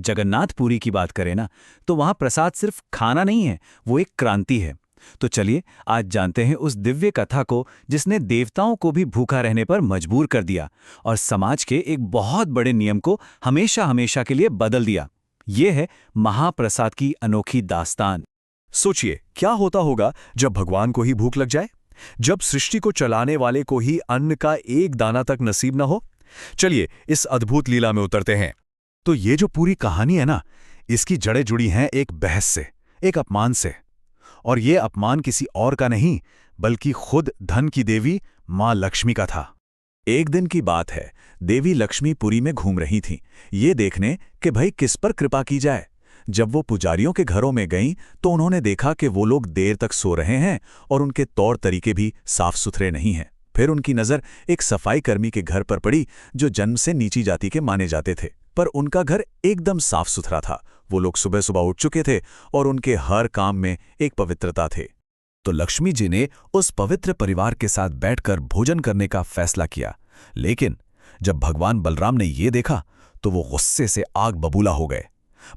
जगन्नाथपुरी की बात करें ना, तो वहां प्रसाद सिर्फ खाना नहीं है, वो एक क्रांति है। तो चलिए आज जानते हैं उस दिव्य कथा को जिसने देवताओं को भी भूखा रहने पर मजबूर कर दिया और समाज के एक बहुत बड़े नियम को हमेशा हमेशा के लिए बदल दिया। ये है महाप्रसाद की अनोखी दास्तान। सोचिए क्या होता होगा जब भगवान को ही भूख लग जाए, जब सृष्टि को चलाने वाले को ही अन्न का एक दाना तक नसीब न हो। चलिए इस अद्भुत लीला में उतरते हैं। तो ये जो पूरी कहानी है ना, इसकी जड़ें जुड़ी हैं एक बहस से, एक अपमान से। और ये अपमान किसी और का नहीं बल्कि खुद धन की देवी मां लक्ष्मी का था। एक दिन की बात है, देवी लक्ष्मी पुरी में घूम रही थीं, ये देखने कि भाई किस पर कृपा की जाए। जब वो पुजारियों के घरों में गईं तो उन्होंने देखा कि वो लोग देर तक सो रहे हैं और उनके तौर तरीके भी साफ सुथरे नहीं हैं। फिर उनकी नज़र एक सफाई कर्मी के घर पर पड़ी जो जन्म से नीची जाति के माने जाते थे, पर उनका घर एकदम साफ सुथरा था। वो लोग सुबह सुबह उठ चुके थे और उनके हर काम में एक पवित्रता थे। तो लक्ष्मी जी ने उस पवित्र परिवार के साथ बैठकर भोजन करने का फैसला किया। लेकिन जब भगवान बलराम ने ये देखा तो वो गुस्से से आग बबूला हो गए।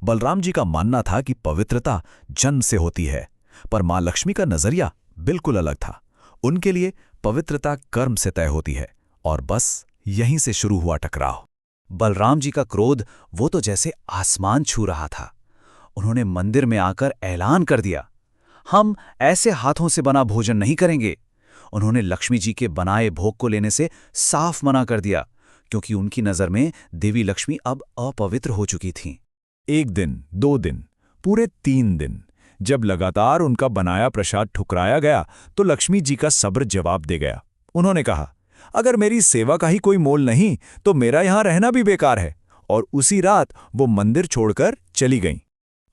बलराम जी का मानना था कि पवित्रता जन्म से होती है, पर मां लक्ष्मी का नजरिया बिल्कुल अलग था। उनके लिए पवित्रता कर्म से तय होती है। और बस यहीं से शुरू हुआ टकराव। बलराम जी का क्रोध वो तो जैसे आसमान छू रहा था। उन्होंने मंदिर में आकर ऐलान कर दिया, हम ऐसे हाथों से बना भोजन नहीं करेंगे। उन्होंने लक्ष्मी जी के बनाए भोग को लेने से साफ मना कर दिया, क्योंकि उनकी नजर में देवी लक्ष्मी अब अपवित्र हो चुकी थीं। एक दिन, 2 दिन, पूरे 3 दिन जब लगातार उनका बनाया प्रसाद ठुकराया गया तो लक्ष्मी जी का सब्र जवाब दे गया। उन्होंने कहा, अगर मेरी सेवा का ही कोई मोल नहीं तो मेरा यहां रहना भी बेकार है। और उसी रात वो मंदिर छोड़कर चली गईं।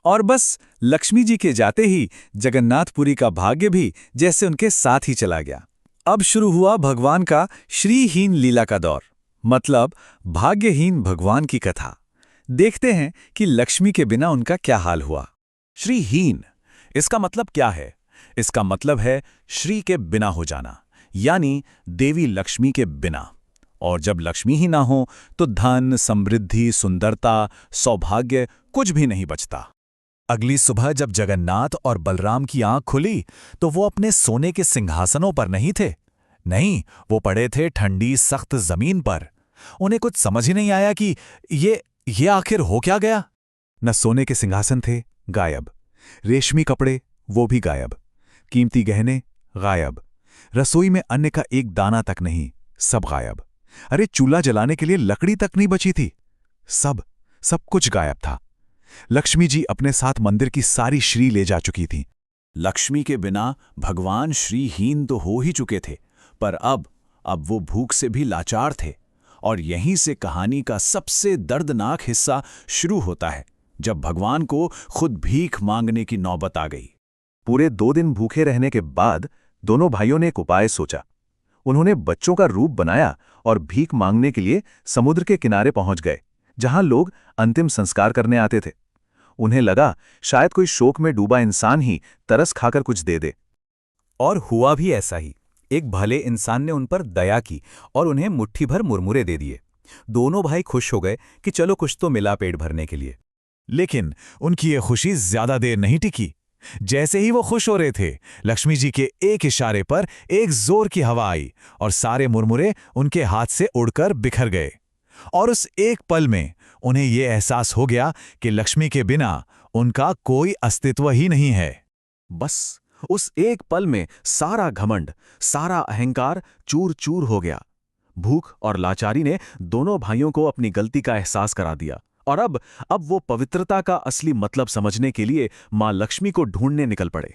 और बस लक्ष्मी जी के जाते ही जगन्नाथपुरी का भाग्य भी जैसे उनके साथ ही चला गया। अब शुरू हुआ भगवान का श्रीहीन लीला का दौर, मतलब भाग्यहीन भगवान की कथा। देखते हैं कि लक्ष्मी के बिना उनका क्या हाल हुआ। श्रीहीन, इसका मतलब क्या है? इसका मतलब है श्री के बिना हो जाना, यानी देवी लक्ष्मी के बिना। और जब लक्ष्मी ही ना हो तो धन, समृद्धि, सुंदरता, सौभाग्य कुछ भी नहीं बचता। अगली सुबह जब जगन्नाथ और बलराम की आंख खुली तो वो अपने सोने के सिंहासनों पर नहीं थे। नहीं, वो पड़े थे ठंडी सख्त जमीन पर। उन्हें कुछ समझ ही नहीं आया कि ये आखिर हो क्या गया। न सोने के सिंहासन थे, गायब। रेशमी कपड़े, वो भी गायब। कीमती गहने, गायब। रसोई में अन्न का एक दाना तक नहीं, सब गायब। अरे चूल्हा जलाने के लिए लकड़ी तक नहीं बची थी। सब कुछ गायब था। लक्ष्मी जी अपने साथ मंदिर की सारी श्री ले जा चुकी थी। लक्ष्मी के बिना भगवान श्रीहीन तो हो ही चुके थे, पर अब वो भूख से भी लाचार थे। और यहीं से कहानी का सबसे दर्दनाक हिस्सा शुरू होता है, जब भगवान को खुद भीख मांगने की नौबत आ गई। पूरे 2 दिन भूखे रहने के बाद दोनों भाइयों ने एक उपाय सोचा। उन्होंने बच्चों का रूप बनाया और भीख मांगने के लिए समुद्र के किनारे पहुंच गए, जहां लोग अंतिम संस्कार करने आते थे। उन्हें लगा शायद कोई शोक में डूबा इंसान ही तरस खाकर कुछ दे दे। और हुआ भी ऐसा ही। एक भले इंसान ने उन पर दया की और उन्हें मुट्ठी भर मुरमुरे दे दिए। दोनों भाई खुश हो गए कि चलो कुछ तो मिला पेट भरने के लिए। लेकिन उनकी ये खुशी ज्यादा देर नहीं टिकी। जैसे ही वो खुश हो रहे थे, लक्ष्मी जी के एक इशारे पर एक जोर की हवा आई और सारे मुरमुरे उनके हाथ से उड़कर बिखर गए। और उस एक पल में उन्हें ये एहसास हो गया कि लक्ष्मी के बिना उनका कोई अस्तित्व ही नहीं है। बस उस एक पल में सारा घमंड, सारा अहंकार चूर चूर हो गया। भूख और लाचारी ने दोनों भाइयों को अपनी गलती का एहसास करा दिया। और अब वो पवित्रता का असली मतलब समझने के लिए मां लक्ष्मी को ढूंढने निकल पड़े।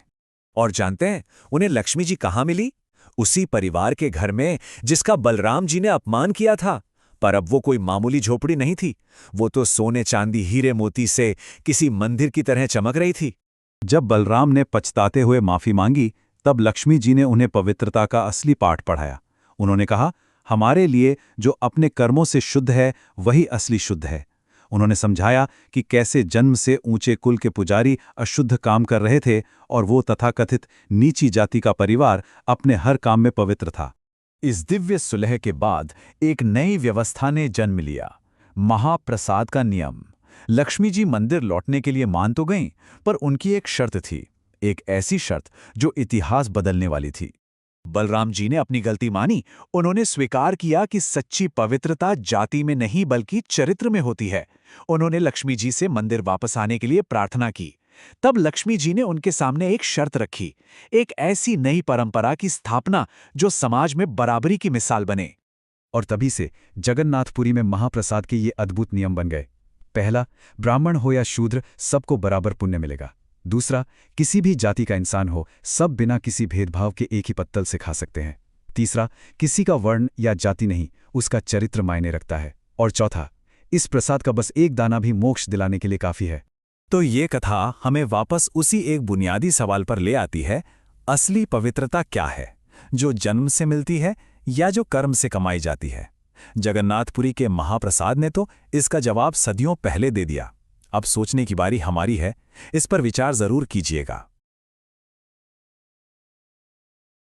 और जानते हैं उन्हें लक्ष्मी जी कहाँ मिली? उसी परिवार के घर में जिसका बलराम जी ने अपमान किया था। पर अब वो कोई मामूली झोपड़ी नहीं थी, वो तो सोने चांदी हीरे मोती से किसी मंदिर की तरह चमक रही थी। जब बलराम ने पछताते हुए माफी मांगी, तब लक्ष्मी जी ने उन्हें पवित्रता का असली पाठ पढ़ाया। उन्होंने कहा, हमारे लिए जो अपने कर्मों से शुद्ध है वही असली शुद्ध है। उन्होंने समझाया कि कैसे जन्म से ऊंचे कुल के पुजारी अशुद्ध काम कर रहे थे और वो तथाकथित नीची जाति का परिवार अपने हर काम में पवित्र था। इस दिव्य सुलह के बाद एक नई व्यवस्था ने जन्म लिया, महाप्रसाद का नियम, लक्ष्मी जी मंदिर लौटने के लिए मान तो गईं, पर उनकी एक शर्त थी, एक ऐसी शर्त जो इतिहास बदलने वाली थी। बलराम जी ने अपनी गलती मानी। उन्होंने स्वीकार किया कि सच्ची पवित्रता जाति में नहीं बल्कि चरित्र में होती है। उन्होंने लक्ष्मी जी से मंदिर वापस आने के लिए प्रार्थना की। तब लक्ष्मी जी ने उनके सामने एक शर्त रखी, एक ऐसी नई परंपरा की स्थापना जो समाज में बराबरी की मिसाल बने। और तभी से जगन्नाथपुरी में महाप्रसाद के ये अद्भुत नियम बन गए। पहला, ब्राह्मण हो या शूद्र सबको बराबर पुण्य मिलेगा। दूसरा, किसी भी जाति का इंसान हो सब बिना किसी भेदभाव के एक ही पत्तल से खा सकते हैं। तीसरा, किसी का वर्ण या जाति नहीं, उसका चरित्र मायने रखता है। और चौथा, इस प्रसाद का बस एक दाना भी मोक्ष दिलाने के लिए काफी है। तो ये कथा हमें वापस उसी एक बुनियादी सवाल पर ले आती है, असली पवित्रता क्या है, जो जन्म से मिलती है या जो कर्म से कमाई जाती है? जगन्नाथपुरी के महाप्रसाद ने तो इसका जवाब सदियों पहले दे दिया। अब सोचने की बारी हमारी है, इस पर विचार जरूर कीजिएगा।